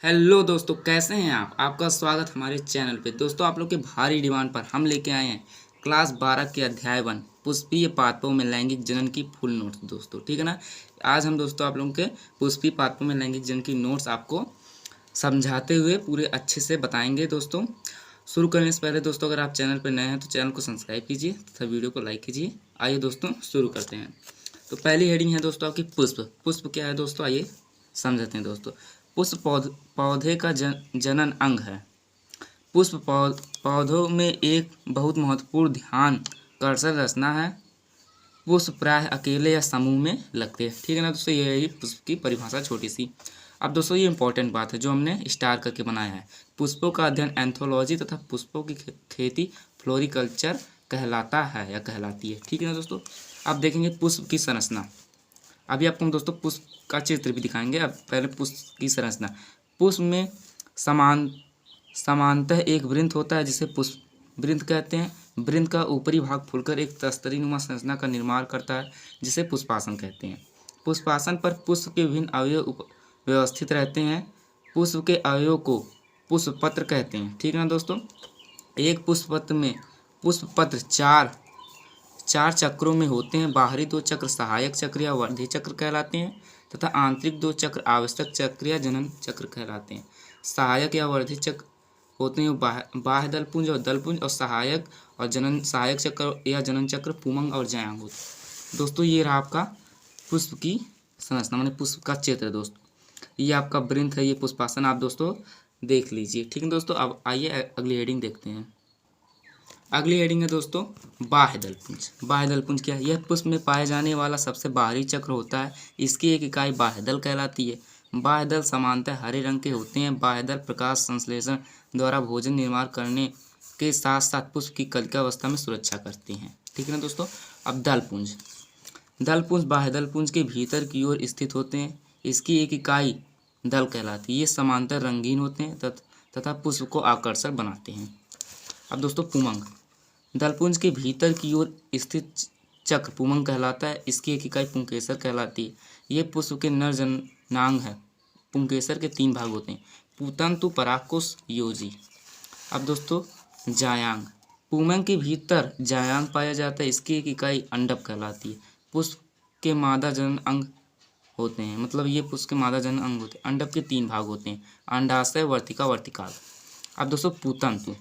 Hello दोस्तों, कैसे हैं आप। आपका स्वागत हमारे चैनल पे। दोस्तों, आप लोग के भारी डिमांड पर हम लेके आए हैं क्लास 12 के अध्याय 1 पुष्पीय पादपों में लैंगिक जनन की फुल नोट्स। दोस्तों ठीक है ना। आज हम दोस्तों आप लोगों के पुष्पीय पादपों में लैंगिक जनन की नोट्स आपको समझाते हुए पूरे अच्छे से बताएंगे। दोस्तों शुरू करने से पहले दोस्तों, अगर आप चैनल पर नए हैं तो चैनल को सब्सक्राइब कीजिए तथा वीडियो को लाइक कीजिए। आइए दोस्तों शुरू करते हैं। तो पहली हेडिंग है दोस्तों आपकी पुष्प। पुष्प क्या है दोस्तों, आइए समझते हैं दोस्तों। पुष्प पौधे का जनन अंग है। पुष्प पौधों में एक बहुत महत्वपूर्ण ध्यान कर्षण रचना है। पुष्प प्राय अकेले या समूह में लगते हैं। ठीक है ना दोस्तों, ये पुष्प की परिभाषा छोटी सी। अब दोस्तों ये इंपॉर्टेंट बात है जो हमने स्टार करके बनाया है। पुष्पों का अध्ययन एंथोलॉजी तथा पुष्पों की खेती फ्लोरिकल्चर कहलाता है या कहलाती है। ठीक है ना दोस्तों। अब देखेंगे पुष्प की संरचना। अभी आपको हम दोस्तों पुष्प का चित्र भी दिखाएंगे। अब पहले पुष्प की संरचना। पुष्प में समानतः एक वृंत होता है जिसे पुष्प वृंत कहते हैं। वृंत का ऊपरी भाग फूलकर एक तस्तरीनुमा संरचना का निर्माण करता है जिसे पुष्पासन कहते हैं। पुष्पासन पर पुष्प के विभिन्न अवयव व्यवस्थित रहते हैं। पुष्प के अवयव को पुष्पपत्र कहते हैं। ठीक है ना दोस्तों। एक पुष्पपत्र में पुष्पपत्र चार चक्रों में होते हैं। बाहरी दो चक्र सहायक चक्र या वर्धी चक्र कहलाते हैं तथा आंतरिक दो चक्र आवश्यक चक्र या जनन चक्र कहलाते हैं। सहायक या वर्धी चक्र होते हैं बाह्य दलपुंज और दलपुंज, और सहायक चक्र या जनन चक्र पुमंग और जायांग होते हैं। दोस्तों ये रहा आपका पुष्प की संरचना, माने पुष्प का चित्र। दोस्तों ये आपका वृंत है, ये पुष्पासन आप दोस्तों देख लीजिए। ठीक है दोस्तों। अब आइए अगली हेडिंग देखते हैं। अगली हेडिंग है दोस्तों बाह्य दलपुंज। बाह्य दलपुंज क्या है। यह पुष्प में पाए जाने वाला सबसे बाहरी चक्र होता है। इसकी एक इकाई बाह्य दल कहलाती है। बाह्य दल सामान्यतः हरे रंग के होते हैं। बाह्य दल प्रकाश संश्लेषण द्वारा भोजन निर्माण करने के साथ साथ पुष्प की कलिकावस्था में सुरक्षा करते हैं। ठीक है ना दोस्तों। अब दलपुंज। दलपुंज बाह्य दलपुंज के भीतर की ओर स्थित होते हैं। इसकी एक इकाई दल कहलाती है। ये समांतर रंगीन होते हैं तथा पुष्प को आकर्षक बनाते हैं। अब दोस्तों पुमंग। दलपुंज के भीतर की ओर स्थित चक्र पुमंग कहलाता है। इसकी एक इकाई पुंकेसर कहलाती है। ये पुष्प के नर जननांग है। पुंकेसर के 3 भाग होते हैं, पूतंतु, परागकोश, योजी। अब दोस्तों जायांग। पुमंग के भीतर जायांग पाया जाता है। इसकी एक इकाई अंडक कहलाती है। पुष्प के मादा जनन अंग होते हैं, मतलब ये पुष्प के मादा जनन अंग होते हैं। अंडक के 3 भाग होते हैं, अंडाशय, वर्तिका, वर्तिकाग्र। अब दोस्तों पूतंतु।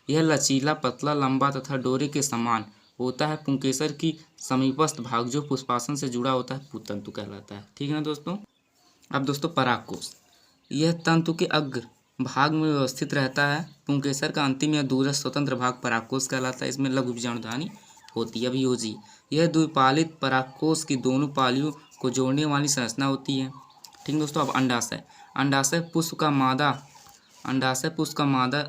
यह लचीला, पतला, लंबा तथा डोरे के समान होता है। पुंकेसर की समीपस्थ भाग जो पुष्पासन से जुड़ा होता है पूतंतु कहलाता है। ठीक है ना दोस्तों। अब दोस्तों परागकोश। यह तंतु के अग्र भाग में व्यवस्थित रहता है। पुंकेसर का अंतिम या दूरस्थ स्वतंत्र भाग परागकोश कहलाता है। इसमें लघु बीजाणुधानी होती है। अभी योजी। यह द्विपालित परागकोश की दोनों पालियों को जोड़ने वाली संरचना होती है। ठीक दोस्तों। अब अंडाशय। अंडाशय पुष्प का मादा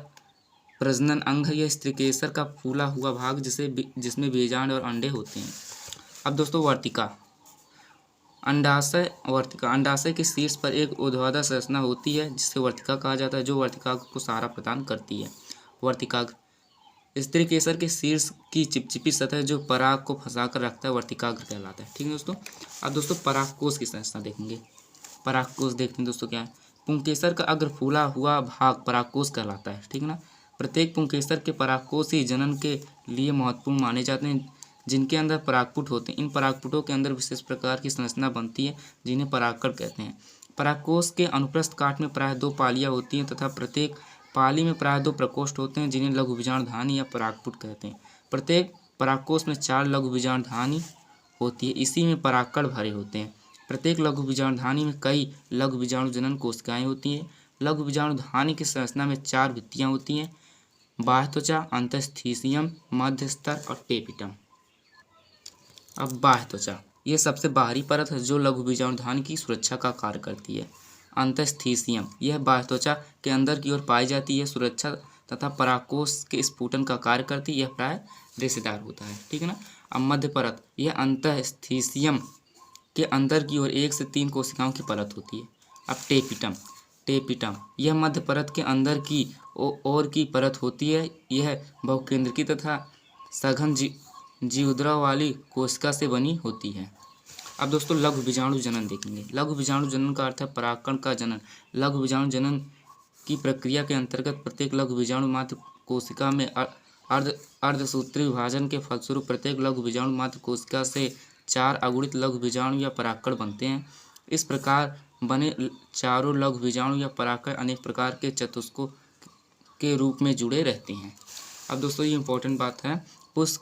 प्रजनन अंग है। यह स्त्रीकेसर का फूला हुआ भाग जिसमें बीजांड और अंडे होते हैं। अब दोस्तों वर्तिका। वर्तिका अंडाशय के शीर्ष पर एक ऊर्ध्वाधर संरचना होती है जिसे वर्तिका कहा जाता है, जो वर्तिकाग्र को सहारा प्रदान करती है। वर्तिकाग्र स्त्रीकेसर के शीर्ष की चिपचिपी सतह जो पराग को फंसाकर रखता है वर्तिकाग्र कहलाता है। ठीक है दोस्तों। अब दोस्तों परागकोश की संरचना देखेंगे। परागकोश देखते हैं दोस्तों क्या है। पुंकेसर का अग्र फूला हुआ भाग परागकोश कहलाता है। ठीक है ना। प्रत्येक पुंकेसर के परागकोश ही जनन के लिए महत्वपूर्ण माने जाते हैं, जिनके अंदर परागपुट होते हैं। इन परागपुटों के अंदर विशेष प्रकार की संरचना बनती है जिन्हें परागकण कहते हैं। परागकोश के अनुप्रस्थ काट में प्रायः 2 पालियाँ होती हैं तथा प्रत्येक पाली में प्रायः 2 प्रकोष्ठ होते हैं जिन्हें लघु बीजाणुधानी या परागपुट कहते हैं। प्रत्येक परागकोश में 4 लघु बीजाणुधानी होती है। इसी में परागकण भरे होते हैं। प्रत्येक लघु बीजाणुधानी में कई लघु बीजाणु जनन कोशिकाएं होती हैं। लघु बीजाणुधानी की संरचना में 4 भित्तियाँ होती हैं, बाह्य त्वचा, अंतस्थीसियम, मध्य स्तर और टेपिटम। अब बाह्य त्वचा ये सबसे बाहरी परत है जो लघु बीजाणुधानी की सुरक्षा का कार्य करती है। अंतस्थीसियम यह बाह्य त्वचा के अंदर की ओर पाई जाती है, सुरक्षा तथा परागकोश के स्फुटन का कार्य करती है। यह प्राय रेशेदार होता है। ठीक है ना। अब मध्य परत यह अंतस्थीसियम के अंदर की ओर 1 से 3 कोशिकाओं की परत होती है। अब टेपिटम यह मध्य परत के अंदर की ओर की परत होती है। यह बहुकेंद्रकी तथा सघन जीवद्रव वाली कोशिका से बनी होती है। अब दोस्तों लघु बीजाणु जनन देखेंगे। लघु बीजाणु जनन का अर्थ है परागकण का जनन। लघु बीजाणु जनन की प्रक्रिया के अंतर्गत प्रत्येक लघु बीजाणु मात्र कोशिका में अर्धसूत्री विभाजन के फलस्वरूप प्रत्येक लघु बीजाणु मात्र कोशिका से 4 अगुणित लघु बीजाणु या परागकण बनते हैं। इस प्रकार बने चारों लघु बीजाणु या परागकण अनेक प्रकार के चतुष्कों के रूप में जुड़े रहते हैं। अब दोस्तों ये इंपॉर्टेंट बात है, पुष्प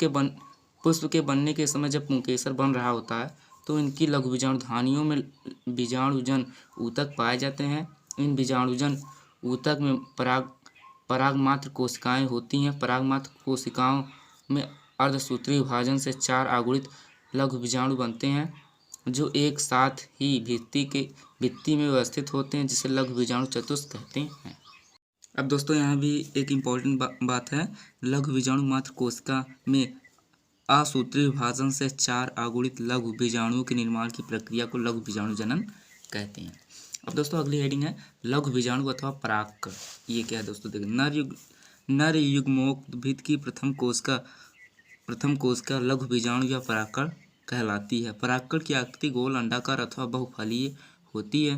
के बनने के समय जब पुंकेसर बन रहा होता है तो इनकी लघु बीजाणुधानियों में बीजाणुजन ऊतक पाए जाते हैं। इन बीजाणुजन ऊतक में परागमात्र कोशिकाएं होती हैं। परागमात्र कोशिकाओं में अर्धसूत्री विभाजन से 4 अगुणित लघु बीजाणु बनते हैं जो एक साथ ही भित्ति में व्यवस्थित होते हैं, जिसे लघु बीजाणु चतुष्क कहते हैं। अब दोस्तों यहाँ भी एक इम्पॉर्टेंट बात है, लघु बीजाणु मात्र कोशिका में असूत्री विभाजन से 4 अगुणित लघु बीजाणुओं के निर्माण की प्रक्रिया को लघु बीजाणु जनन कहते हैं। अब दोस्तों अगली हेडिंग है लघु बीजाणु अथवा परागकण। ये क्या है दोस्तों, देखिए नर युग्मोद्भिद की प्रथम कोशिका लघु बीजाणु या परागकण कहलाती है। परागकण की आकृति गोल, अंडाकार अथवा बहुफलीय होती है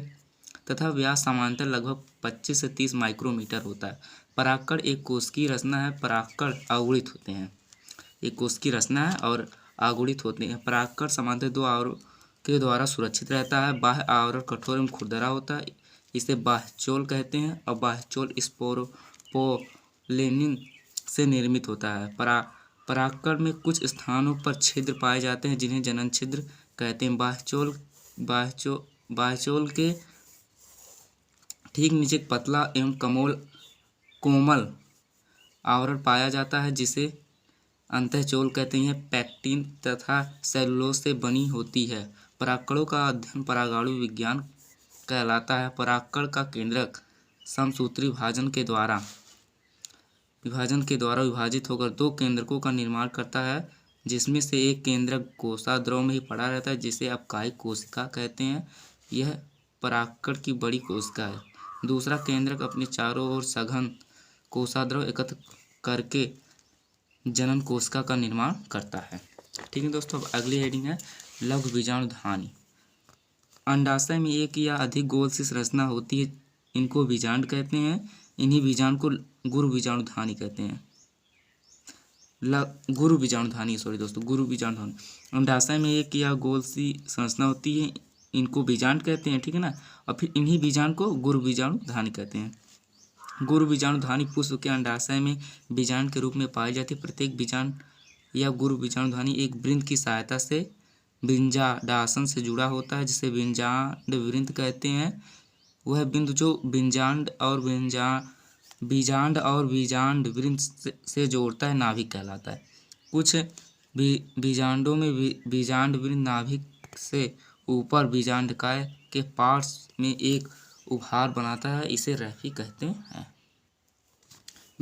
तथा व्यास सामान्यतः लगभग 25 से 30 माइक्रोमीटर होता है। परागकण एक कोशिकीय रचना है। परागकण अगुणित होते हैं। एक कोशिकीय रचना है और अगुणित होते हैं। परागकण सामान्यतः 2 आवरणों के द्वारा सुरक्षित रहता है। बाह्य आवरण कठोर एवं खुरदरा होता है, इसे बाह्यचोल कहते हैं और बाह्यचोल स्पोरोपोलेनिन से निर्मित होता है। परागकण में कुछ स्थानों पर छिद्र पाए जाते हैं जिन्हें जनन छिद्र कहते हैं। बाह्यचोल के ठीक नीचे पतला एवं कोमल आवरण पाया जाता है जिसे अंतःचोल कहते हैं। पैक्टिन तथा सेलुलोज से बनी होती है। परागकणों का अध्ययन परागाणु विज्ञान कहलाता है। परागकण का केंद्रक समसूत्री विभाजन के द्वारा विभाजित होकर 2 केंद्रकों का निर्माण करता है, जिसमें से एक केंद्रक कोशाद्रव में ही पड़ा रहता है, जिसे अपकायी कोशिका कहते हैं। यह परागकण की बड़ी कोशिका है। दूसरा केंद्रक अपने चारों ओर सघन कोशाद्रव एकत्र करके जनन कोशिका का निर्माण करता है। ठीक है दोस्तों, अब अगली हेडिंग है लघु बीजाणुधानी। अंडाशय में एक या अधिक गोल सी संरचना होती है, इनको बीजांड कहते हैं। इन्हीं बीजांड को गुरु बीजाणुधानी कहते हैं। गुरु बीजाणुधानी अंडाशय में एक या गोल सी संरचना होती है, इनको बीजांड कहते हैं। ठीक है ना, और फिर इन्हीं बीजांड को गुरु बीजाणुधानी कहते हैं। गुरु बीजाणुधानी पुष्प के अंडाशय में बीजांड के रूप में पाई जाती है। प्रत्येक बीजांड या गुरु बीजाणुधानी एक वृंत की सहायता से बीजांडासन से जुड़ा होता है, जिसे बीजांड वृंत कहते हैं। वह बिंदु जो बीजांड और बीजांड वृंत से जोड़ता है नाभिक कहलाता है। कुछ बीजांडों में बीजांड वृंत नाभिक से ऊपर बीजांडकाय के पार्श्व में एक उभार बनाता है, इसे रैफी कहते हैं।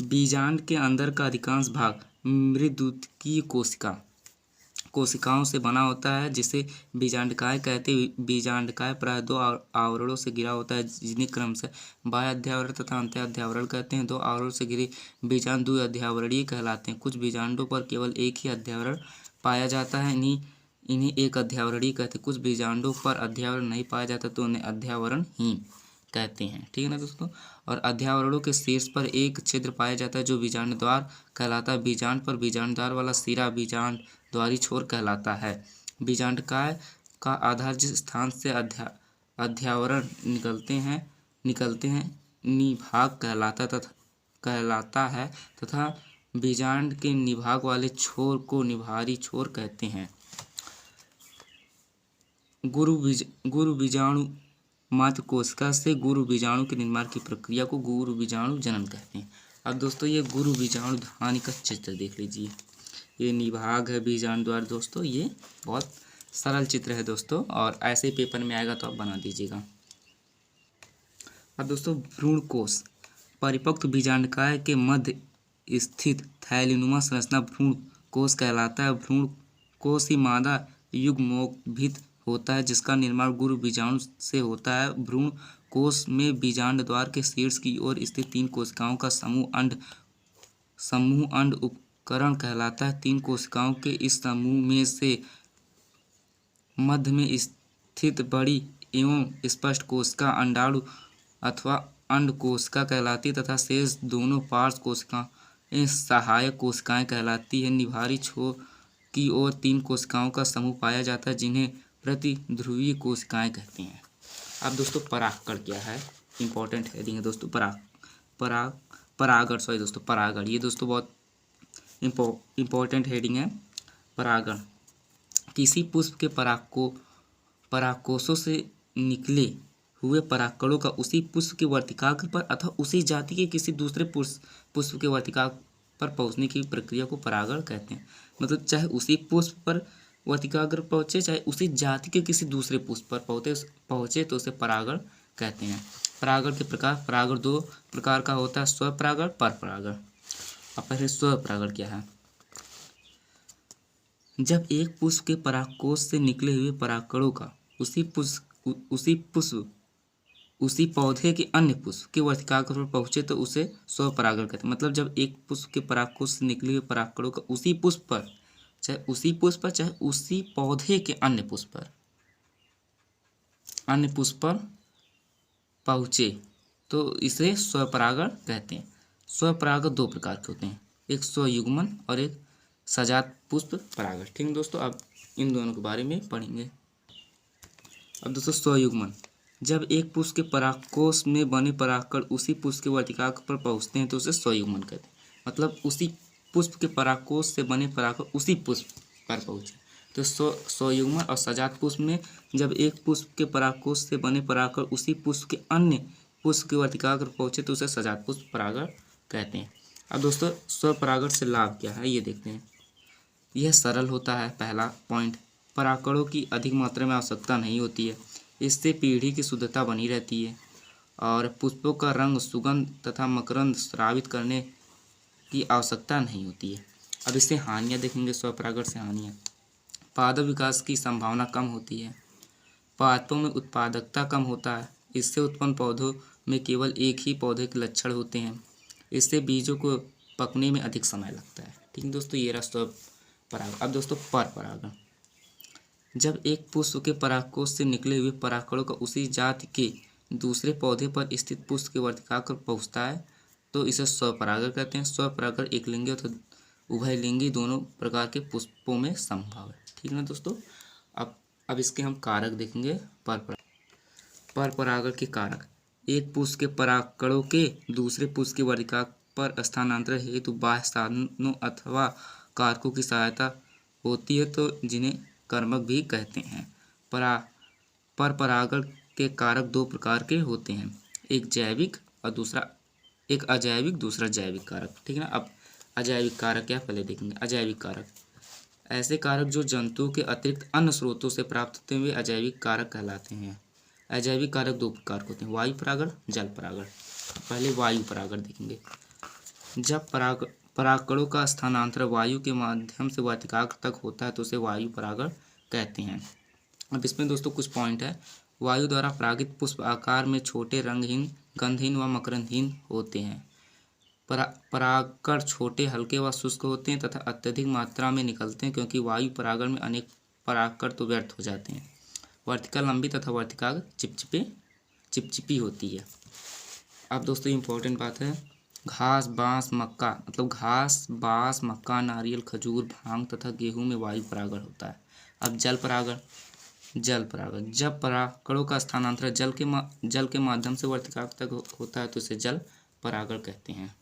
बीजांड के अंदर का अधिकांश भाग मृदुतकीय कोशिकाओं से बना होता है, जिसे बीजांडकाय कहते हैं। बीजांडकाय प्राय 2 आवरणों से घिरा होता है, जिन्हें क्रमशः बाह्य अध्यावरण तथा अंतःअध्यावरण कहते हैं। 2 आवरणों से घिरे बीजांड द्विअध्यावरणीय कहलाते हैं। कुछ बीजांडों पर केवल एक ही अध्यावरण पाया जाता है, इन्हें एक अध्यावरणीय कहते हैं। कुछ बीजांडों पर अध्यावरण नहीं पाया जाता तो उन्हें अध्यावरणहीन कहते हैं। ठीक है ना दोस्तों, और अध्यावरणों के शीर्ष पर एक छिद्र पाया जाता है जो बीजांड द्वार कहलाता है। बीजांड पर बीजांड द्वार वाला सिरा बीजांड द्वारी छोर कहलाता है। बीजांडकाय का आधार जिस स्थान से अध्यावरण निकलते हैं निभाग कहलाता है तथा बीजांड के निभाग वाले छोर को निभारी छोर कहते हैं। गुरु बीजाणु मात्र कोशिका से गुरु बीजाणु के निर्माण की प्रक्रिया को गुरु बीजाणु जनन कहते हैं। अब दोस्तों ये गुरु बीजाणुधानी का चित्र देख लीजिए। ये निभाग है बीजाणु द्वार। दोस्तों ये बहुत सरल चित्र है दोस्तों, और ऐसे ही पेपर में आएगा तो आप बना दीजिएगा। अब दोस्तों भ्रूण कोश परिपक्व बीजांडकाय के मध्य स्थित थैलीनुमा संरचना भ्रूण कोश कहलाता है। भ्रूण कोश ही मादा युग्मोद्भिद होता है, जिसका निर्माण गुरु बीजाणु से होता है। भ्रूण कोश में बीजांड द्वार के शीर्ष की ओर स्थित 3 कोशिकाओं का समूह अंड उपकरण कहलाता है। 3 कोशिकाओं के इस समूह में से मध्य में स्थित बड़ी एवं स्पष्ट कोशिका अंडाणु अथवा अंड कोशिका कहलाती है तथा शेष दोनों पार्श्व कोशिकाएं सहायक कोशिकाएं कहलाती है। निभारी छोर की ओर 3 कोशिकाओं का समूह पाया जाता है जिन्हें प्रतिध्रुवीय कोशिकाएं कहते हैं। अब दोस्तों परागकण क्या है, इंपॉर्टेंट हेडिंग है दोस्तों। परागण ये दोस्तों बहुत इम्पोर्टेंट हेडिंग है। परागण किसी पुष्प के परागकोशों से निकले हुए परागकणों का उसी पुष्प के वर्तिकाग्र पर अथवा उसी जाति के किसी दूसरे पुष्प के वर्तिकाग्र पर पहुंचने की प्रक्रिया को परागण कहते हैं। मतलब चाहे उसी पुष्प पर वर्तिकाग्र पहुंचे, चाहे उसी जाति के किसी दूसरे पुष्प पर पहुंचे तो उसे परागण कहते हैं। परागण के प्रकार, परागण 2 प्रकार का होता है, स्वपरागण, परपरागण। अब पहले स्वपरागण क्या है। जब एक पुष्प के परागकोश से निकले हुए परागकणों का उसी पौधे के अन्य पुष्प के वर्तिकाग्र पर पहुंचे तो उसे स्वपरागण कहते हैं। मतलब जब एक पुष्प के परागकोश से निकले हुए परागकणों का उसी पुष्प पर, चाहे उसी पौधे के अन्य पुष्प पर पहुंचे तो इसे स्वपरागण कहते हैं। स्वपरागण 2 प्रकार के होते हैं, एक स्वयुग्मन और एक सजात पुष्प परागण। ठीक है दोस्तों, अब इन दोनों के बारे में पढ़ेंगे। अब दोस्तों स्वयुग्मन, जब एक पुष्प के परागकोश में बने परागकण उसी पुष्प के वर्तिकाग्र पर पहुंचते हैं तो उसे स्वयुग्मन कहते हैं। मतलब उसी पुष्प के परागकोश से बने परागकण उसी पुष्प पर पहुंचे तो स्वयुग्मन। और सजात पुष्प में जब एक पुष्प के परागकोश से बने परागकण उसी पुष्प के अन्य पुष्प के वर्तिकाग्र पर पहुंचे तो उसे सजात पुष्प परागण कहते हैं। अब दोस्तों स्वपरागण से लाभ क्या है ये देखते हैं। यह सरल होता है, पहला पॉइंट। परागकणों की अधिक मात्रा में आवश्यकता नहीं होती है, इससे पीढ़ी की शुद्धता बनी रहती है और पुष्पों का रंग, सुगंध तथा मकरंद स्रावित करने की आवश्यकता नहीं होती है। अब इससे हानियाँ देखेंगे। स्वपरागण से हानियाँ, पादप विकास की संभावना कम होती है, पादपों में उत्पादकता कम होता है, इससे उत्पन्न पौधों में केवल एक ही पौधे के लक्षण होते हैं, इससे बीजों को पकने में अधिक समय लगता है। ठीक है दोस्तों, ये रहा स्वपरागण। अब दोस्तों परपरागण, जब एक पुष्प के परागकोश से निकले हुए परागकणों का उसी जाति के दूसरे पौधे पर स्थित पुष्प के वर्तिकाग्र पर पहुंचता है तो इसे स्वपरागण कहते हैं। स्वपरागण एकलिंगी अथवा उभयलिंगी दोनों प्रकार के पुष्पों में संभव है। ठीक है ना दोस्तों, अब इसके हम कारक देखेंगे। परपरागण के कारक, एक पुष्प के परागकणों के दूसरे पुष्प के वर्तिकाग्र पर स्थानांतरण हेतु बाह्य साधनों अथवा कारकों की सहायता होती है तो जिन्हें कर्मक भी कहते हैं। परपरागण के कारक 2 प्रकार के होते हैं, एक अजैविक दूसरा जैविक कारक। ठीक है ना। अब अजैविक कारक क्या पहले देखेंगे। अजैविक कारक ऐसे कारक जो जंतुओं के अतिरिक्त अन्य स्रोतों से प्राप्त होते हुए अजैविक कारक कहलाते हैं। अजैविक कारक 2 प्रकार के होते हैं, वायु परागण, जल परागण। पहले वायु परागण देखेंगे। जब परागकणों का स्थानांतरण वायु के माध्यम से वर्तिकाग्र तक होता है तो उसे वायु परागण कहते हैं। अब इसमें दोस्तों कुछ पॉइंट है। वायु द्वारा परागित पुष्प आकार में छोटे, रंगहीन, गंधहीन व मकरंदहीन होते हैं। परागकण छोटे, हल्के व शुष्क होते हैं तथा अत्यधिक मात्रा में निकलते हैं क्योंकि वायु परागण में अनेक परागकण तो व्यर्थ हो जाते हैं। वर्तिका लंबी तथा वर्तिकाग्र चिपचिपी होती है। अब दोस्तों इम्पोर्टेंट बात है, घास, बांस, मक्का, मतलब घास, बांस, मक्का, नारियल, खजूर, भांग तथा गेहूं में वायु परागण होता है। अब जल परागण, जब परागकणों का स्थानांतरण जल के माध्यम से वर्तिकाग्र तक होता है तो इसे जल परागण कहते हैं।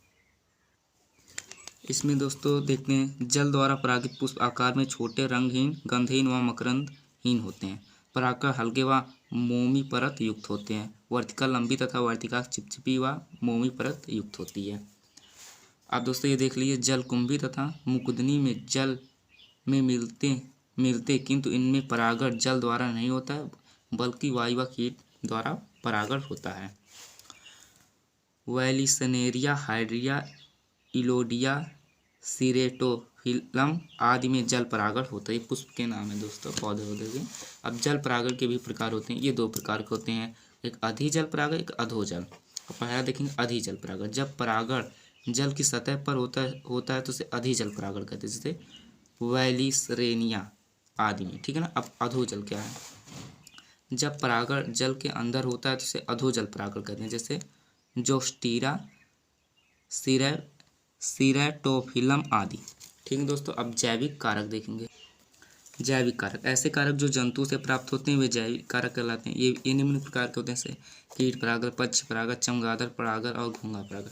इसमें दोस्तों देखते हैं, जल द्वारा परागित पुष्प आकार में छोटे, रंगहीन, गंधहीन व मकरंदहीन होते हैं। परागकण हल्के व मोमी परत युक्त होते हैं। वर्तिका लंबी तथा वर्तिका चिपचिपी व मोमी परत युक्त होती है। अब दोस्तों ये देख लीजिए, जल कुंभी तथा मुकुंदनी में जल में मिलते किंतु इनमें परागण जल द्वारा नहीं होता है बल्कि वायु व कीट द्वारा परागण होता है। वैलिसनेरिया, हाइड्रिया, इलोडिया, सिरेटोफिलम आदि में जल परागण होता है। ये पुष्प के नाम है दोस्तों, पौधे के। अब जल परागण के भी प्रकार होते हैं, ये 2 प्रकार के होते हैं, एक अधिजल परागण, एक अधोजल। पहला देखेंगे अधिजल परागण। जब परागण जल की सतह पर होता है तो उसे अधिजल परागण कहते हैं। जैसे वैलिसरेनिया आदि में, ठीक है ना। अब अधोजल क्या है? जब परागण जल के अंदर होता है तो उसे अधोजल परागण कहते हैं, जैसे जोस्टीरा, सीरेटोफिलम आदि, ठीक है दोस्तों। अब जैविक कारक देखेंगे। जैविक कारक, ऐसे कारक जो जंतु से प्राप्त होते हैं वे जैविक कारक कहलाते हैं। ये निम्न प्रकार के होते हैं, जैसे कीट परागण, पक्ष परागण, चमगादड़ परागण और घोंघा परागण।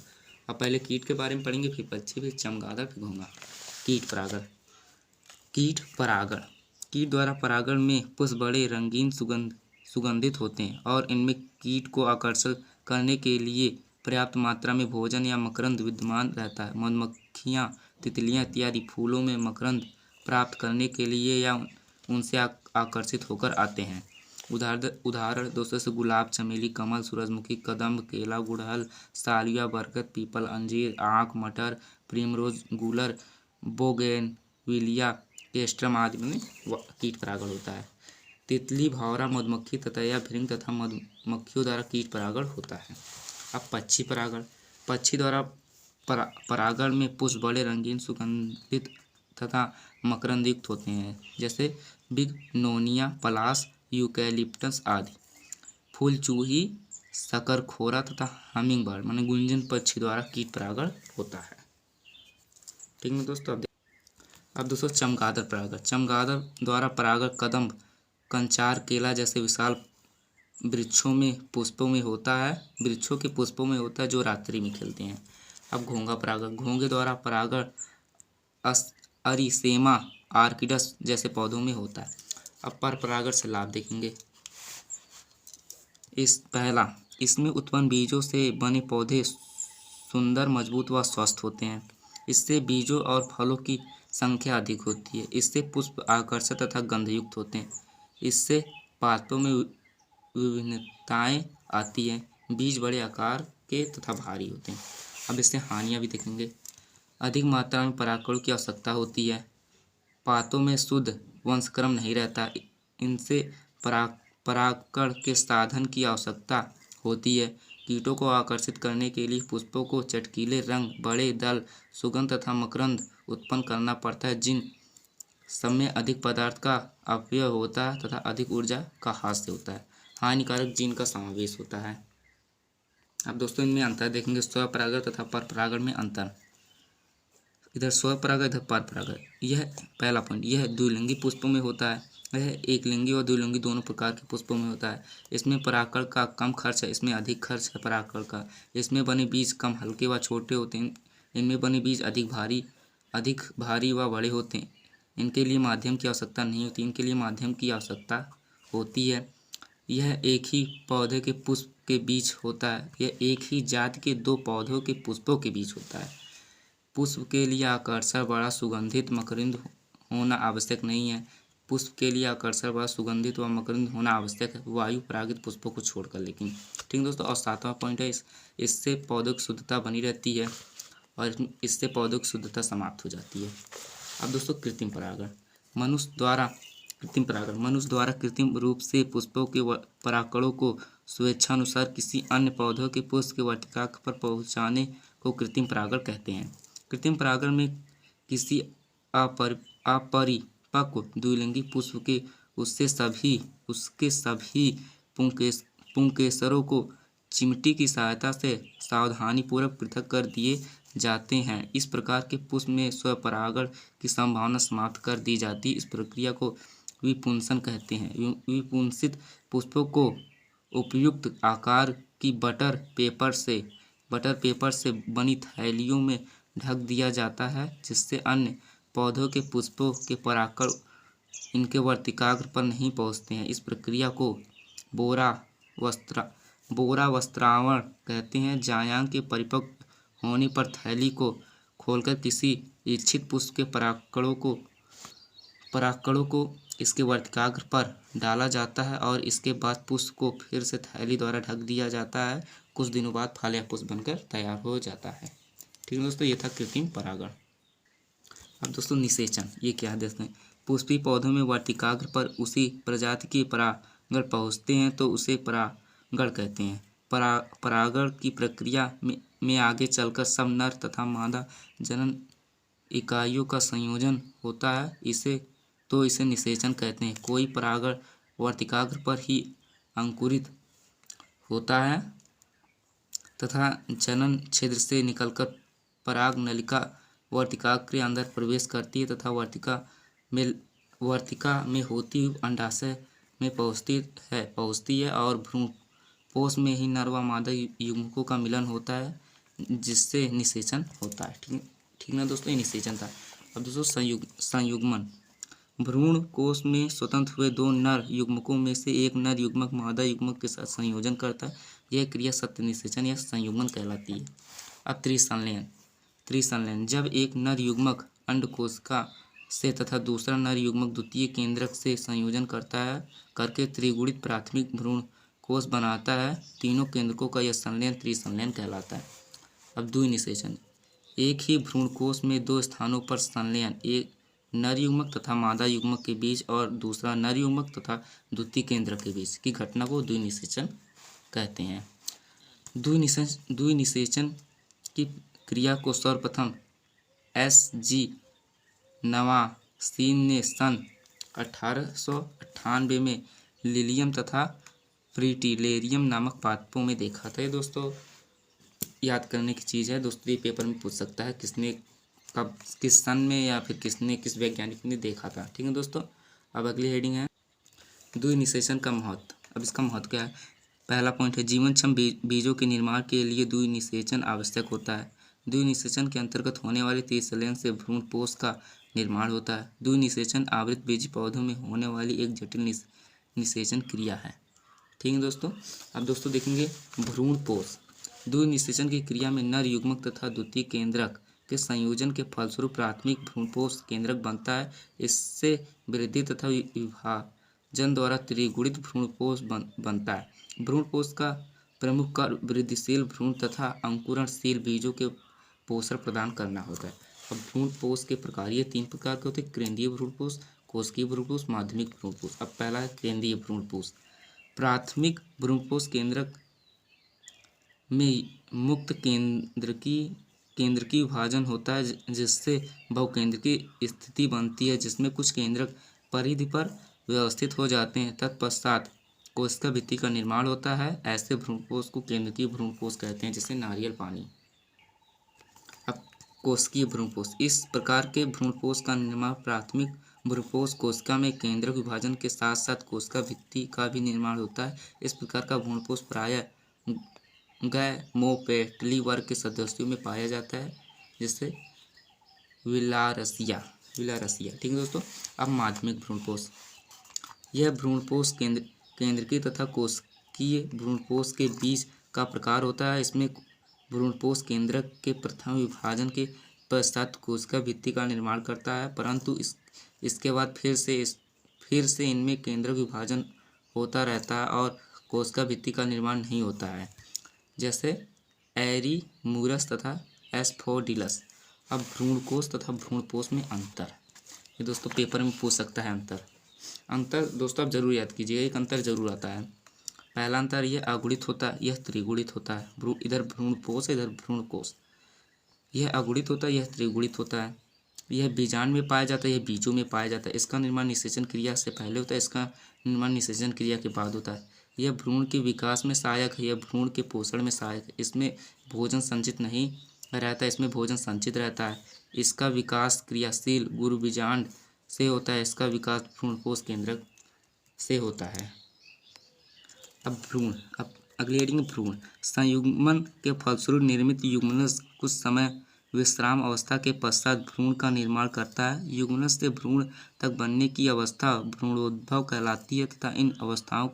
अब पहले कीट के बारे में पढ़ेंगे, फिर पक्षी, फिर चमगादड़, फिर घोंघा। कीट परागण। कीट परागण, कीट द्वारा परागण में पुष्प बड़े रंगीन सुगंधित होते हैं और इनमें कीट को आकर्षित करने के लिए पर्याप्त मात्रा में भोजन या मकरंद विद्यमान रहता है। मधुमक्खियाँ, तितलियाँ इत्यादि फूलों में मकरंद प्राप्त करने के लिए या उनसे आकर्षित होकर आते हैं। उदाहरण दोस्तों से गुलाब, चमेली, कमल, सूरजमुखी, कदम्ब, केला, गुड़हल, सालिया, बरगद, पीपल, अंजीर, आँख, मटर, प्रिमरोज, गूलर, बोगेनविलिया, केस्ट्रम आदि में कीट परागण होता है। तितली, भौरा, मधुमक्खी, ततैया, भृंग तथा मधुमक्खियों द्वारा कीट परागण होता है। अब पक्षी परागण। पक्षी द्वारा परागण में पुष्प बड़े रंगीन, सुगंधित तथा मकरंदयुक्त होते हैं, जैसे बिगनोनिया, पलाश, यूकैलिप्टस आदि। फूल चूही, शकरखोरा तथा हमिंग बर्ड माने गुंजन पक्षी द्वारा कीट परागण होता है, ठीक है दोस्तों। अब दोस्तों चमगादड़ परागण। चमगादड़ द्वारा परागण कदम्ब, कंचार, केला जैसे विशाल वृक्षों में पुष्पों में होता है, वृक्षों के पुष्पों में होता है जो रात्रि में खिलते हैं। अब घोंघा परागण। घोंघे द्वारा परागण अरिसेमा, आर्किडस जैसे पौधों में होता है। अब पर परागण से लाभ देखेंगे। पहला, इसमें उत्पन्न बीजों से बने पौधे सुंदर, मजबूत व स्वस्थ होते हैं। इससे बीजों और फलों की संख्या अधिक होती है। इससे पुष्प आकर्षक तथा गंधयुक्त होते हैं। इससे पातों में विभिन्नताएं आती हैं। बीज बड़े आकार के तथा भारी होते हैं। अब इससे हानियां भी देखेंगे। अधिक मात्रा में परागकणों की आवश्यकता होती है। पातों में शुद्ध वंशक्रम नहीं रहता। इनसे परागकण के साधन की आवश्यकता होती है। कीटों को आकर्षित करने के लिए पुष्पों को चटकीले रंग, बड़े दल, सुगंध तथा मकरंद उत्पन्न करना पड़ता है, जिन सब में अधिक पदार्थ का अपव्यय होता है तथा अधिक ऊर्जा का हास्य होता है। हानिकारक जीन का समावेश होता है। अब दोस्तों इनमें अंतर देखेंगे। स्वपरागण तथा परपरागण में अंतर। इधर स्वपरागण, इधर परपरागण। यह पहला पॉइंट, यह द्विलिंगी पुष्पों में होता है। यह एक लिंगी और द्विलिंगी दोनों प्रकार के पुष्पों में होता है। इसमें परागकण का कम खर्च है, इसमें अधिक खर्च है परागकण का। इसमें बने बीज कम हल्के व छोटे होते हैं। इनमें बने बीज अधिक भारी व बड़े होते हैं। इनके लिए माध्यम की आवश्यकता नहीं होती, इनके लिए माध्यम की आवश्यकता होती है। यह एक ही पौधे के पुष्प के बीच होता है। यह एक ही जाति के दो पौधों के पुष्पों के बीच होता है। पुष्प के लिए आकर्षक, बड़ा, सुगंधित मकरंद होना आवश्यक नहीं है। पुष्प के लिए आकर्षक, बड़ा, सुगंधित व मकरंद होना आवश्यक है, वायु परागित पुष्पों को छोड़कर। लेकिन ठीक दोस्तों। और सातवां पॉइंट है, इससे पौधों की शुद्धता बनी रहती है और इससे पौधों की शुद्धता समाप्त हो जाती है। अब दोस्तों कृत्रिम परागण। मनुष्य द्वारा कृत्रिम रूप से पुष्पों के परागकणों को स्वेच्छानुसार किसी अन्य पौधों के पुष्प के वर्तिकाग्र पर पहुँचाने को कृत्रिम परागण कहते हैं। कृत्रिम परागण में किसी अपरिपक्व द्विलिंगी पुष्प के उसके सभी पुंकेसरों को चिमटी की सहायता से सावधानीपूर्वक पृथक कर दिए जाते हैं। इस प्रकार के पुष्प में स्वपरागण की संभावना समाप्त कर दी जाती है। इस प्रक्रिया को विपुंसन कहते हैं। विपुंसित पुष्पों को उपयुक्त आकार की बटर पेपर से बनी थैलियों में ढक दिया जाता है, जिससे अन्य पौधों के पुष्पों के परागकण इनके वर्तिकाग्र पर नहीं पहुंचते हैं। इस प्रक्रिया को बोरा वस्त्रावरण कहते हैं। जायांग के परिपक्व होने पर थैली को खोलकर किसी इच्छित पुष्प के परागकणों को इसके वर्तिकाग्र पर डाला जाता है और इसके बाद पुष्प को फिर से थैली द्वारा ढक दिया जाता है। कुछ दिनों बाद फल या पुष्प बनकर तैयार हो जाता है। ठीक है दोस्तों, ये था कृत्रिम परागण। अब दोस्तों निषेचन, ये क्या है दोस्तों? पुष्पीय पौधों में वर्तिकाग्र पर उसी प्रजाति के परागण पहुँचते हैं तो उसे परागण कहते हैं। परागण की प्रक्रिया में आगे चलकर सब नर तथा मादा जनन इकाइयों का संयोजन होता है। इसे तो इसे निषेचन कहते हैं। कोई परागण वर्तिकाग्र पर ही अंकुरित होता है तथा जनन छिद्र से निकलकर पराग नलिका वर्तिकाग्र के अंदर प्रवेश करती है तथा वर्तिका में होती हुई अंडाशय में पहुँचती है और भ्रूणपोष में ही नर व मादा युग्मकों का मिलन होता है, जिससे निषेचन होता है। ठीक ना दोस्तों, ये निषेचन था। अब दोस्तों संयुग्मन। भ्रूण कोष में स्वतंत्र हुए दो नर युग्मकों में से एक नर युग्मक मादा युग्मक के साथ संयोजन करता है। यह क्रिया सत्य निषेचन या संयुग्मन कहलाती है। अब त्रिसंलयन। जब एक नर युग्मक अंडकोशिका से तथा दूसरा नर युग्मक द्वितीय केंद्रक से संयोजन करके त्रिगुणित प्राथमिक भ्रूण कोष बनाता है, तीनों केंद्रकों का यह संलयन त्रिसंलयन कहलाता है। अब द्विनिषेचन। एक ही भ्रूण कोष में दो स्थानों पर संलयन, एक नर युग्मक तथा मादा युग्मक के बीच और दूसरा नर युग्मक तथा द्वितीय केंद्रक के बीच की घटना को द्विनिषेचन कहते हैं। द्विनिषेचन की क्रिया को सर्वप्रथम SG नवासीन ने सन 1898 में लिलियम तथा फ्रिटिलेरियम नामक पादपों में देखा था। ये दोस्तों याद करने की चीज़ है दोस्तों, ये पेपर में पूछ सकता है किसने कब किस सन में या फिर किस वैज्ञानिक ने देखा था। ठीक है दोस्तों। अब अगली हेडिंग है द्विनिषेचन का महत्व। अब इसका महत्व क्या है? पहला पॉइंट है जीवनक्षम बीजों के निर्माण के लिए द्विनिषेचन आवश्यक होता है। द्विनिषेचन के अंतर्गत होने वाले त्रिसंलयन से भ्रूणपोष का निर्माण होता है। द्विनिषेचन आवृत बीजी पौधों में होने वाली एक जटिल निषेचन क्रिया है। ठीक है दोस्तों। अब दोस्तों देखेंगे भ्रूणपोष। द्विनिषेचन की क्रिया में नर युग्मक तथा द्वितीय केंद्रक के संयोजन के फलस्वरूप प्राथमिक भ्रूणपोष केंद्रक बनता है। इससे वृद्धि तथा विभाजन द्वारा त्रिगुणित भ्रूणपोष बनता है। भ्रूणपोष का प्रमुख कार्य वृद्धिशील भ्रूण तथा अंकुरणशील बीजों के पोषण प्रदान करना होता है। अब भ्रूणपोष के प्रकार ये 3 प्रकार के होते हैं: केंद्रीय भ्रूणपोष, कोशिकीय भ्रूणपोष, माध्यमिक भ्रूणपोष। अब पहला है केंद्रीय भ्रूणपोष। प्राथमिक भ्रूणपोष केंद्रक में मुक्त केंद्रकी विभाजन होता है, जिससे बहुकेंद्रकी स्थिति बनती है, जिसमें कुछ केंद्रक परिधि पर व्यवस्थित हो जाते हैं। तत्पश्चात कोशिका भित्ति का निर्माण होता है। ऐसे भ्रूणपोष को केंद्रकीय भ्रूणपोष कहते हैं, जैसे नारियल पानी। अब कोशिकीय भ्रूणपोष। इस प्रकार के भ्रूणपोष का निर्माण प्राथमिक भ्रूणपोष कोशिका में केंद्रक विभाजन के साथ साथ कोशिका भित्ति का भी निर्माण होता है। इस प्रकार का भ्रूणपोष प्रायः गैमोपेटली वर्ग के सदस्यों में पाया जाता है, जैसे विलारसिया। ठीक है दोस्तों। अब माध्यमिक भ्रूणपोष। यह भ्रूणपोष केंद्रकीय तथा कोशिकीय भ्रूणपोष के बीच का प्रकार होता है। इसमें भ्रूणपोष केंद्रक के प्रथम विभाजन के पश्चात कोशिका भित्ति का निर्माण करता है, परंतु इसके बाद फिर से इनमें केंद्रक विभाजन होता रहता है और कोशिका भित्ति का निर्माण नहीं होता है, जैसे एरीमूरस तथा एस्फोडिलस। अब भ्रूणकोष तथा भ्रूणपोष में अंतर। ये दोस्तों पेपर में पूछ सकता है अंतर दोस्तों आप जरूर याद कीजिएगा, एक अंतर जरूर आता है। पहला अंतर यह अगुणित होता है, यह त्रिगुणित होता है। इधर भ्रूणपोष इधर भ्रूणकोष। यह अगुणित होता है, यह त्रिगुणित होता है। यह बीजांड में पाया जाता है, यह बीजों में पाया जाता है। इसका निर्माण निषेचन क्रिया से पहले होता है, इसका निर्माण निषेचन क्रिया के बाद होता है। यह भ्रूण के विकास में सहायक है, यह भ्रूण के पोषण में सहायक है। इसमें भोजन संचित नहीं रहता है, इसमें भोजन संचित रहता है। इसका विकास क्रियाशील गुरुबीजांड से होता है, इसका विकास भ्रूणपोष केंद्रक से होता है। अब अगली हेडिंग भ्रूण। संयुग्मन के फलस्वरूप निर्मित युग्मनज कुछ समय विश्राम अवस्था के पश्चात भ्रूण का निर्माण करता है। युग्मनज से भ्रूण तक बनने की अवस्था भ्रूणोद्भव कहलाती है तथा इन अवस्थाओं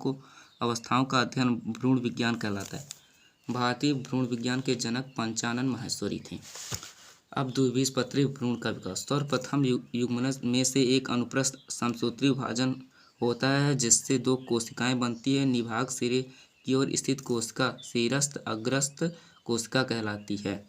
का अध्ययन भ्रूण विज्ञान कहलाता है। भारतीय भ्रूण विज्ञान के जनक पंचानन माहेश्वरी थे। अब द्विबीजपत्री भ्रूण का विकास। सर्वप्रथम युग्मनज में से एक अनुप्रस्थ समसूत्री विभाजन होता है, जिससे 2 कोशिकाएं बनती है। निभाग सिरे की ओर स्थित कोशिका शीरस्थ अग्रस्थ कोशिका कहलाती है,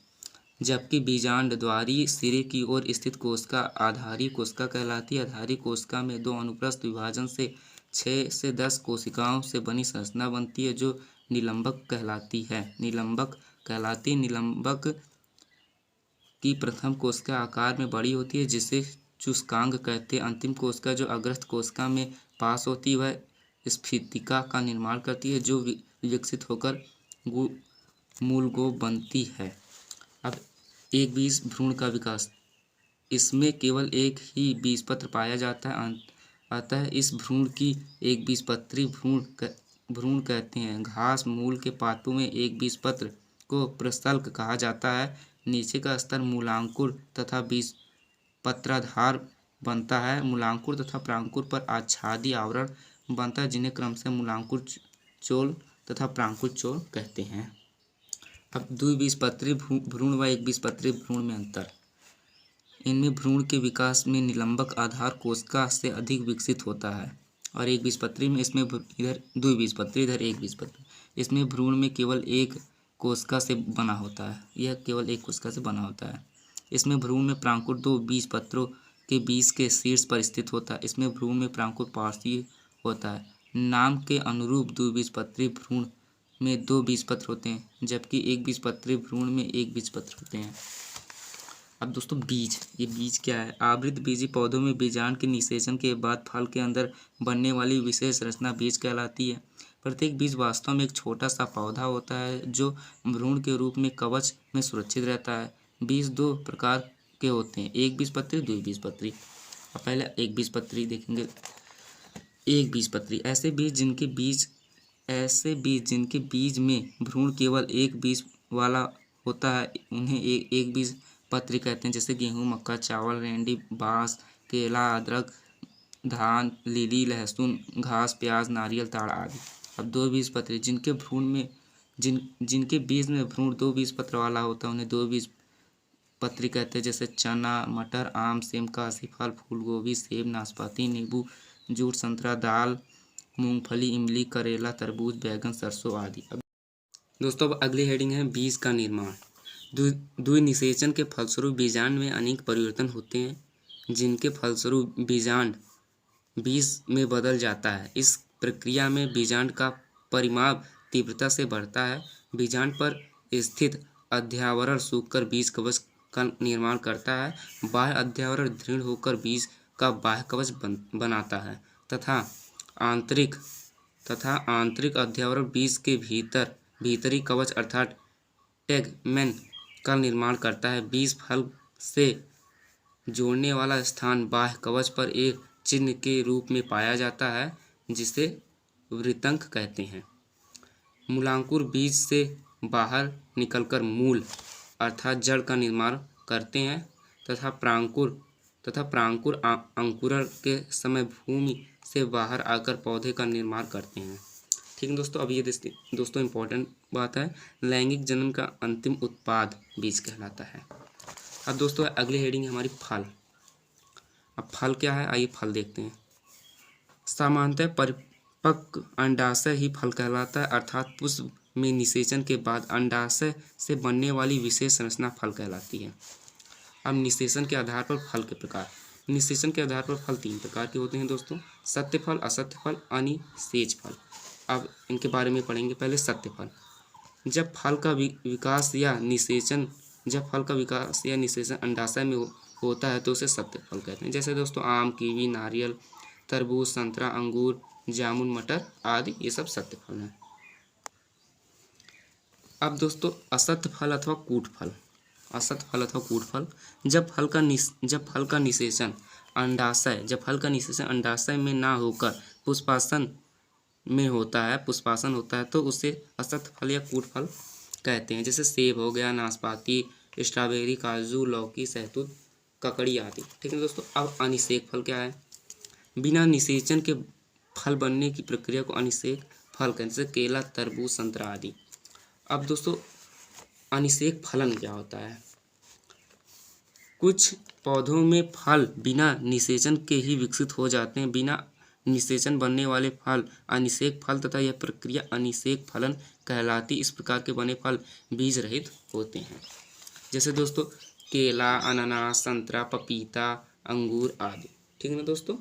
जबकि बीजांड द्वारी सिरे की ओर स्थित कोशिका आधारी कोशिका कहलाती है। आधारी कोशिका में 2 अनुप्रस्थ विभाजन से 6 से 10 कोशिकाओं से बनी संरचना बनती है, जो निलंबक कहलाती है। निलंबक की प्रथम कोशिका आकार में बड़ी होती है, जिसे चूस्कांग कहते हैं। अंतिम कोशिका जो अग्रस्थ कोशिका में पास होती है वह स्फीतिका का निर्माण करती है जो विकसित होकर मूलगोप बनती है। अब एक बीज भ्रूण का विकास, इसमें केवल एक ही बीजपत्र पाया जाता है, अतः इस भ्रूण की एक बीजपत्री भ्रूण कहते हैं। घास मूल के पातों में एक बीजपत्र को प्रशल्क कहा जाता है। नीचे का स्तर मूलांकुर तथा बीजपत्राधार बनता है। मूलांकुर तथा प्रांकुर पर आच्छादी आवरण बनता है जिन्हें क्रमशः मूलांकुर चोल तथा प्रांकुर चोल कहते हैं। अब द्विबीजपत्री भ्रूण व एक बीजपत्री भ्रूण में अंतर। इनमें भ्रूण के विकास में निलंबक आधार कोशिका से अधिक विकसित होता है और एक बीजपत्री में इसमें इधर द्विबीजपत्री इधर एक बीजपत्री, इसमें भ्रूण में केवल एक कोशिका से बना होता है। यह केवल एक कोशिका से बना होता है। इसमें भ्रूण में प्रांकुर दो बीजपत्रों के बीच के शीर्ष पर स्थित होता है। इसमें भ्रूण में प्रांकुर पार्श्वीय होता है। नाम के अनुरूप द्विबीजपत्री भ्रूण में दो बीजपत्र होते हैं जबकि एक बीजपत्री भ्रूण में एक बीजपत्र होते हैं। अब दोस्तों बीज, ये बीज क्या है? आवृत बीजी पौधों में बीजांड के निषेचन के बाद फल के अंदर बनने वाली विशेष रचना बीज कहलाती है। प्रत्येक बीज वास्तव में एक छोटा सा पौधा होता है जो भ्रूण के रूप में कवच में सुरक्षित रहता है। बीज दो प्रकार के होते हैं, एक बीजपत्री द्विबीजपत्री। अब पहले एक बीजपत्री देखेंगे। एक बीजपत्री ऐसे बीज जिनके बीज में भ्रूण केवल एक बीज वाला होता है उन्हें एक बीज पत्री कहते हैं। जैसे गेहूँ, मक्का, चावल, रेंडी, बांस, केला, अदरक, धान, लिली, लहसुन, घास, प्याज, नारियल, ताड़ आदि। अब दो बीजपत्री जिनके बीज में भ्रूण दो बीजपत्र वाला होता है उन्हें दो बीजपत्री कहते हैं। जैसे चना, मटर, आम, सेम, काशी फल, फूल गोभी, सेब, नाशपाती, नींबू, जूट, संतरा, दाल, मूंगफली, इमली, करेला, तरबूज, बैगन, सरसों आदि। अब दोस्तों अब अगली हेडिंग है बीज का निर्माण। द्विनिषेचन के फलस्वरूप बीजांड में अनेक परिवर्तन होते हैं जिनके फलस्वरूप बीजांड बीज में बदल जाता है। इस प्रक्रिया में बीजांड का परिमाप तीव्रता से बढ़ता है। बीजांड पर स्थित अध्यावरण सूखकर बीज कवच का निर्माण करता है। बाह्य अध्यावरण दृढ़ होकर बीज का बाह्य कवच बनाता है तथा आंतरिक अध्यावरण बीज के भीतरी कवच अर्थात टेगमेन का निर्माण करता है। बीज फल से जोड़ने वाला स्थान बाह्य कवच पर एक चिन्ह के रूप में पाया जाता है जिसे वृत्तंक कहते हैं। मूलांकुर बीज से बाहर निकलकर मूल अर्थात जड़ का निर्माण करते हैं तथा प्रांकुर अंकुरण के समय भूमि से बाहर आकर पौधे का निर्माण करते हैं। ठीक है दोस्तों, अब ये दोस्तों इम्पोर्टेंट बात है, लैंगिक जन्म का अंतिम उत्पाद बीज कहलाता है। अब दोस्तों अगली हेडिंग है हमारी फल। अब फल क्या है, आइए फल देखते हैं। सामान्यतः परिपक्व अंडाशय ही फल कहलाता है अर्थात पुष्प में निषेचन के बाद अंडाशय से बनने वाली विशेष संरचना फल कहलाती है। अब निषेचन के आधार पर फल के प्रकार। निषेचन के आधार पर फल तीन प्रकार के होते हैं दोस्तों, सत्य फल, असत्य फल, अनिषेच फल। अब इनके बारे में पढ़ेंगे। पहले सत्य फल। जब फल का विकास या निषेचन अंडाशय में होता है तो उसे सत्य फल कहते हैं। जैसे दोस्तों आम, कीवी, नारियल, तरबूज, संतरा, अंगूर, जामुन, मटर आदि ये सब सत्य फल हैं। अब दोस्तों असत्य फल अथवा कूट फल। असत्य फल अथवा कूट फल, जब फल का निषेचन अंडाशय में ना होकर पुष्पासन होता है तो उसे असत्य फल या कूट फल कहते हैं। जैसे सेब हो गया, नाशपाती, स्ट्रॉबेरी, काजू, लौकी, सहतूत, ककड़ी आदि। ठीक है दोस्तों, अब अनिषेक फल क्या है? बिना निषेचन के फल बनने की प्रक्रिया को अनिषेक फल कहते हैं। जैसे केला, तरबूज, संतरा आदि। अब दोस्तों अनिषेक फलन क्या होता है? कुछ पौधों में फल बिना निषेचन के ही विकसित हो जाते हैं। बिना निषेचन बनने वाले फल अनिषेक फल तथा यह प्रक्रिया अनिषेक फलन कहलाती। इस प्रकार के बने फल बीज रहित होते हैं। जैसे दोस्तों केला, अनानास, संतरा, पपीता, अंगूर आदि। ठीक है ना दोस्तों,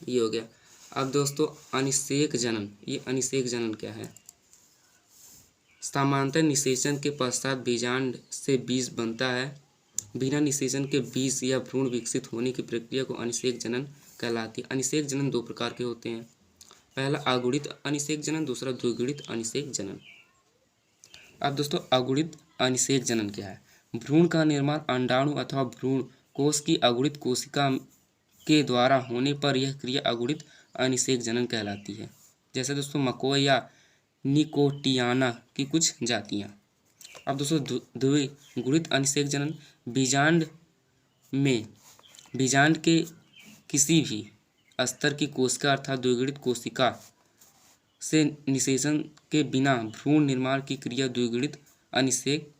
ये हो गया। अब दोस्तों अनिषेक जनन। ये अनिषेक जनन क्या है? सामान्यतः निषेचन के पश्चात बीजांड से बीज बनता है। बिना निषेचन के बीज या भ्रूण विकसित होने की प्रक्रिया को अनिषेक जनन कहलाती है। अनिषेक जनन दो प्रकार के होते हैं, पहला अगुणित अनिषेक जनन, दूसरा द्विगुणित अनिषेक जनन। अब दोस्तों अगुणित अनिषेक जनन क्या है? भ्रूण का निर्माण अंडाणु अथवा भ्रूण कोश की अगुणित कोशिका के द्वारा होने पर यह क्रिया अगुणित अनिषेक जनन कहलाती है। जैसे दोस्तों मकोय या निकोटियाना की कुछ जातियाँ। अब दोस्तों द्विगुणित अनिषेक जनन बीजांड के किसी भी स्तर की कोशिका अर्थात द्विगुणित कोशिका से निषेचन के बिना भ्रूण निर्माण की क्रिया द्विगुणित अनिषेक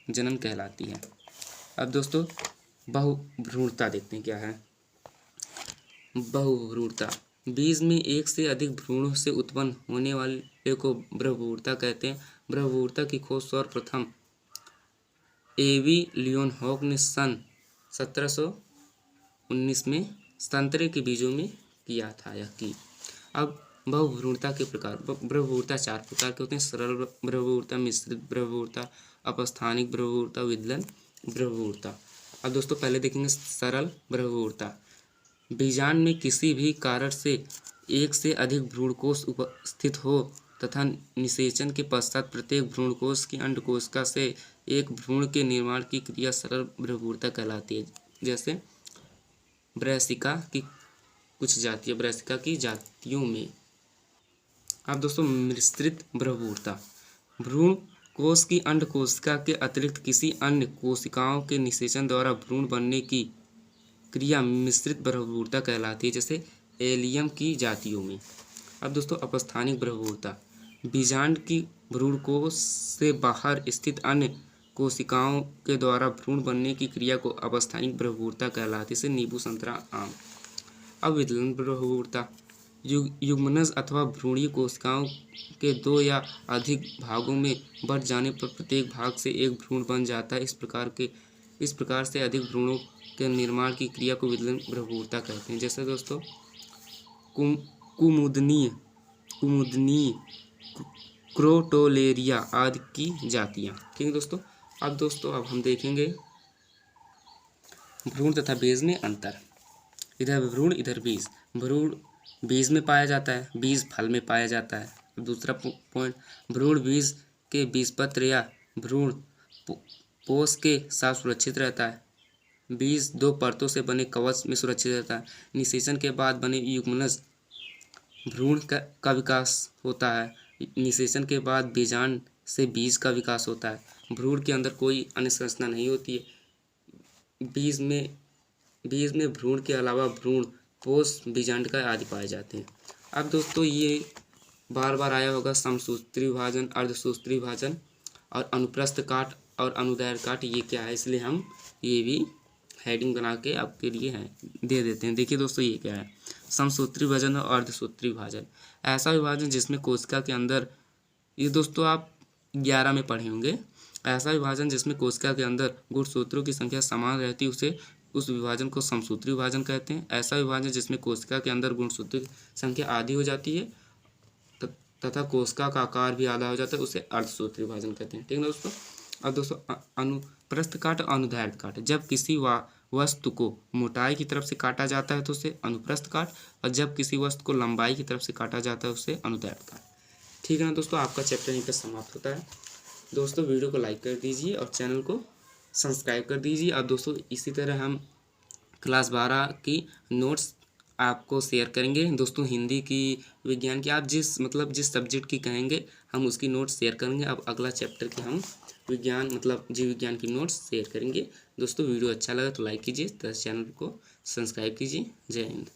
जनन कहलाती है। अब दोस्तों बहुभ्रूणता देखते हैं क्या है। बहुभ्रूणता बीज में एक से अधिक भ्रूणों से उत्पन्न होने वाले को बहुभ्रूणता कहते हैं। बहुभ्रूणता की खोज सर्वप्रथम एवी लियोनहॉक ने सन 1719 में संतरे के बीजों में किया था यह की। अब बहुभ्रूणता के प्रकार, बहुभ्रूणता 4 प्रकार के होते हैं, सरल बहुभ्रूणता, मिश्रित बहुभ्रूणता, अपस्थानिक बहुभ्रूणता, विदलन बहुभ्रूणता। अब दोस्तों पहले देखेंगे सरल बहुभ्रूणता। बीजांड में किसी भी कारण से एक से अधिक भ्रूणकोश उपस्थित हो तथा निषेचन के पश्चात प्रत्येक भ्रूणकोश की अंडकोशिका से एक भ्रूण के निर्माण की क्रिया सरल बहुभ्रूणता कहलाती है। जैसे ब्रैसिका की कुछ जातियाँ, ब्रैसिका की जातियों में। अब दोस्तों मिश्रित बहुभ्रूणता, भ्रूण कोश की अंडकोशिका के अतिरिक्त किसी अन्य कोशिकाओं के निषेचन द्वारा भ्रूण बनने की क्रिया मिश्रित बहुभ्रूणता कहलाती है। जैसे एलियम की जातियों में। अब दोस्तों अपस्थानिक बहुभ्रूणता, बीजांड की भ्रूणकोश से बाहर स्थित अन्य कोशिकाओं के द्वारा भ्रूण बनने की क्रिया को अपस्थानिक बहुभ्रूणता कहलाती है। जैसे नींबू, संतरा, आम। अब विदलन बहुभ्रूणता, युग्मनज अथवा भ्रूणीय कोशिकाओं के 2 या अधिक भागों में बंट जाने पर प्रत्येक भाग से एक भ्रूण बन जाता है। इस प्रकार से अधिक भ्रूणों के निर्माण की क्रिया को विदलन बहुभ्रूणता कहते हैं। जैसे दोस्तों कुमुदनीय, क्रोटोलेरिया आदि की जातियाँ। ठीक है दोस्तों। अब हम देखेंगे भ्रूण तथा बीज में अंतर। इधर भ्रूण इधर बीज। भ्रूण बीज में पाया जाता है, बीज फल में पाया जाता है। दूसरा पॉइंट, भ्रूण बीज के बीजपत्र या भ्रूण पोष के साथ सुरक्षित रहता है। बीज 2 परतों से बने कवच में सुरक्षित रहता है। निषेचन के बाद बने युग्मनज भ्रूण का विकास होता है। निषेचन के बाद बीजांड से बीज का विकास होता है। भ्रूण के अंदर कोई अन्य संरचना नहीं होती है। बीज में भ्रूण के अलावा भ्रूण पोष, बीजांड का आदि पाए जाते हैं। अब दोस्तों ये बार बार आया होगा समसूत्री विभाजन, अर्धसूत्री विभाजन और अनुप्रस्थ काट और अनुदैर्घ्य काट, ये क्या है, इसलिए हम ये भी हेडिंग बना के आपके लिए दे देते हैं। देखिए दोस्तों ये क्या है, समसूत्री विभाजन और अर्धसूत्री विभाजन। ऐसा विभाजन जिसमें कोशिका के अंदर, ये दोस्तों आप 11 में पढ़े होंगे। ऐसा विभाजन जिसमें कोशिका के अंदर गुणसूत्रों की संख्या समान रहती है उस विभाजन को समसूत्री विभाजन कहते हैं। ऐसा विभाजन जिसमें कोशिका के अंदर गुणसूत्रों की संख्या आधी हो जाती है तथा कोशिका का आकार भी आधा हो जाता है, उसे अर्धसूत्री विभाजन कहते हैं। ठीक है दोस्तों। अब दोस्तों अनुप्रस्थ काट और अनुदैर्घ्य काट, जब किसी वस्तु को मोटाई की तरफ से काटा जाता है तो उसे अनुप्रस्थ काट, और जब किसी वस्तु को लंबाई की तरफ से काटा जाता है उसे अनुदैर्घ्य काट। ठीक है ना दोस्तों, आपका चैप्टर यहीं पर समाप्त होता है। दोस्तों वीडियो को लाइक कर दीजिए और चैनल को सब्सक्राइब कर दीजिए। और दोस्तों इसी तरह हम क्लास 12 की नोट्स आपको शेयर करेंगे। दोस्तों हिंदी की, विज्ञान की, आप जिस सब्जेक्ट की कहेंगे हम उसकी नोट्स शेयर करेंगे। अब अगला चैप्टर की हम जीव विज्ञान की नोट्स शेयर करेंगे। दोस्तों वीडियो अच्छा लगा तो लाइक कीजिए, चैनल को सब्सक्राइब कीजिए। जय हिंद।